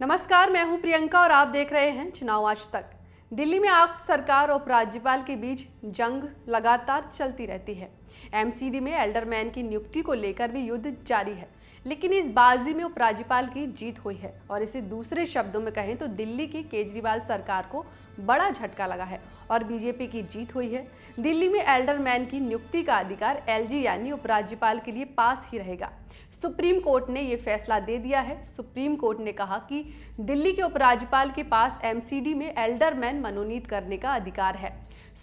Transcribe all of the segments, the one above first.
नमस्कार, मैं हूं प्रियंका और आप देख रहे हैं चुनाव आज तक। दिल्ली में आप सरकार और उपराज्यपाल के बीच जंग लगातार चलती रहती है। एमसीडी में एल्डरमैन की नियुक्ति को लेकर भी युद्ध जारी है, लेकिन इस बाजी में उपराज्यपाल की जीत हुई है और इसे दूसरे शब्दों में कहें तो दिल्ली की केजरीवाल सरकार को बड़ा झटका लगा है और बीजेपी की जीत हुई है। दिल्ली में एल्डरमैन की नियुक्ति का अधिकार एलजी यानी उपराज्यपाल के लिए पास ही रहेगा। सुप्रीम कोर्ट ने यह फैसला दे दिया है। सुप्रीम कोर्ट ने कहा कि दिल्ली के उपराज्यपाल के पास एमसीडी में एल्डरमैन मनोनीत करने का अधिकार है।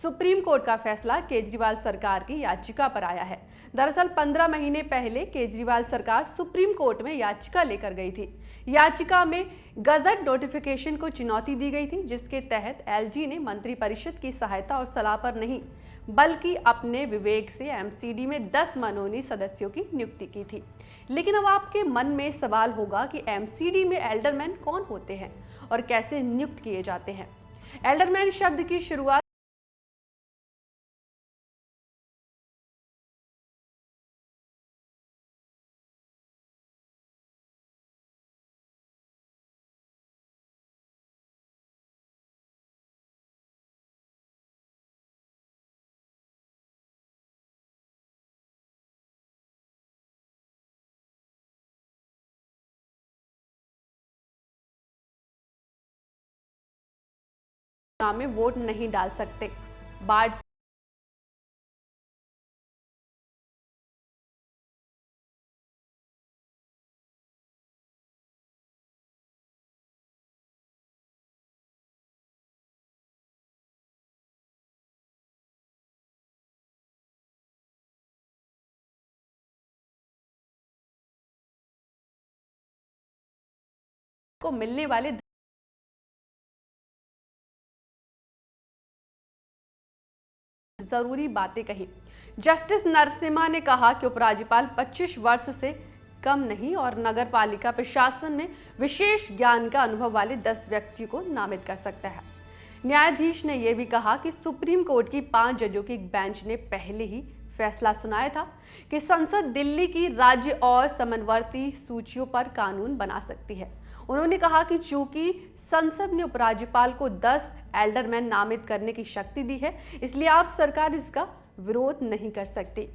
सुप्रीम कोर्ट का फैसला केजरीवाल सरकार की याचिका पर आया है। दरअसल 15 महीने पहले केजरीवाल सरकार सुप्रीम कोर्ट में याचिका लेकर गई थी। याचिका में गजट नोटिफिकेशन को चुनौती दी गई थी, जिसके तहत एलजी ने मंत्रिपरिषद की सहायता और सलाह पर नहीं बल्कि अपने विवेक से एमसीडी में 10 मनोनीत सदस्यों की नियुक्ति की थी। लेकिन अब आपके मन में सवाल होगा कि एमसीडी में एल्डरमैन कौन होते हैं और कैसे नियुक्त किए जाते हैं। एल्डरमैन शब्द की शुरुआत में वोट नहीं डाल सकते। बाढ़ को मिलने वाले जरूरी बातें कही। जस्टिस नरसिम्हा ने कहा कि उपराज्यपाल 25 वर्ष से कम नहीं और नगर पालिका प्रशासन में विशेष ज्ञान का अनुभव वाले 10 व्यक्तियों को नामित कर सकता है। न्यायाधीश ने यह भी कहा कि सुप्रीम कोर्ट की 5 जजों की एक बेंच ने पहले ही फैसला सुनाया था कि संसद दिल्ली की राज्य और समन्वयी सूचियों पर कानून बना सकती है। उन्होंने कहा कि चूंकि संसद ने उपराज्यपाल को 10 एल्डरमैन नामित करने की शक्ति दी है, इसलिए आप सरकार इसका विरोध नहीं कर सकती।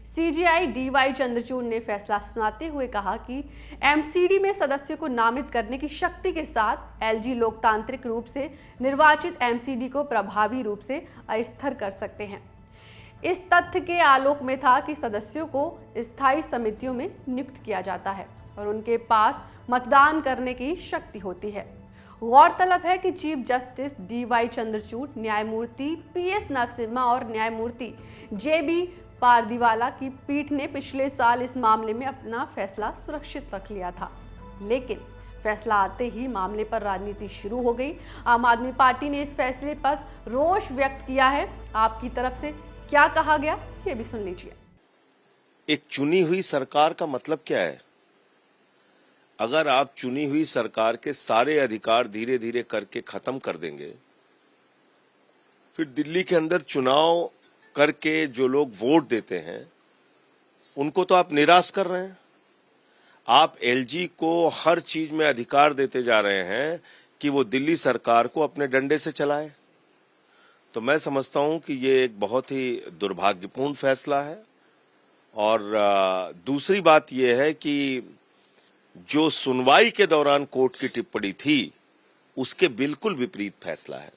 सीजेआई डीवाई चंद्रचूड़ ने फैसला सुनाते हुए कहा कि एमसीडी में सदस्यों को नामित करने की शक्ति के साथ एलजी लोकतांत्रिक रूप से निर्वाचित एमसीडी को प्रभावी रूप से अस्थिर कर सकते हैं। इस तथ्य के आलोक में था कि सदस्यों को स्थायी समितियों में नियुक्त किया जाता है और उनके पास मतदान करने की शक्ति होती है। गौरतलब है कि चीफ जस्टिस डीवाई चंद्रचूड़, न्यायमूर्ति पीएस नरसिम्हा और न्यायमूर्ति जेबी पारदीवाला की पीठ ने पिछले साल इस मामले में अपना फैसला सुरक्षित रख लिया था, लेकिन फैसला आते ही मामले पर राजनीति शुरू हो गई। आम आदमी पार्टी ने इस फैसले पर रोष व्यक्त किया है। आपकी तरफ से क्या कहा गया, ये भी सुन लीजिए। एक चुनी हुई सरकार का मतलब क्या है? अगर आप चुनी हुई सरकार के सारे अधिकार धीरे धीरे करके खत्म कर देंगे, फिर दिल्ली के अंदर चुनाव करके जो लोग वोट देते हैं उनको तो आप निराश कर रहे हैं। आप एलजी को हर चीज में अधिकार देते जा रहे हैं कि वो दिल्ली सरकार को अपने डंडे से चलाए। तो मैं समझता हूं कि ये एक बहुत ही दुर्भाग्यपूर्ण फैसला है। और दूसरी बात यह है कि जो सुनवाई के दौरान कोर्ट की टिप्पणी थी उसके बिल्कुल विपरीत फैसला है।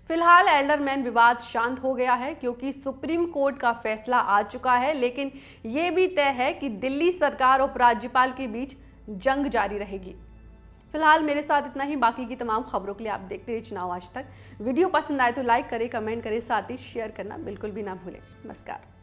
फिलहाल एल्डरमैन विवाद शांत हो गया है क्योंकि सुप्रीम कोर्ट का फैसला आ चुका है, लेकिन यह भी तय है कि दिल्ली सरकार और उपराज्यपाल के बीच जंग जारी रहेगी। फिलहाल मेरे साथ इतना ही। बाकी की तमाम खबरों के लिए आप देखते रहिए चुनाव आज तक। वीडियो पसंद आए तो लाइक करें, कमेंट करें, साथ ही शेयर करना बिल्कुल भी ना भूलें। नमस्कार।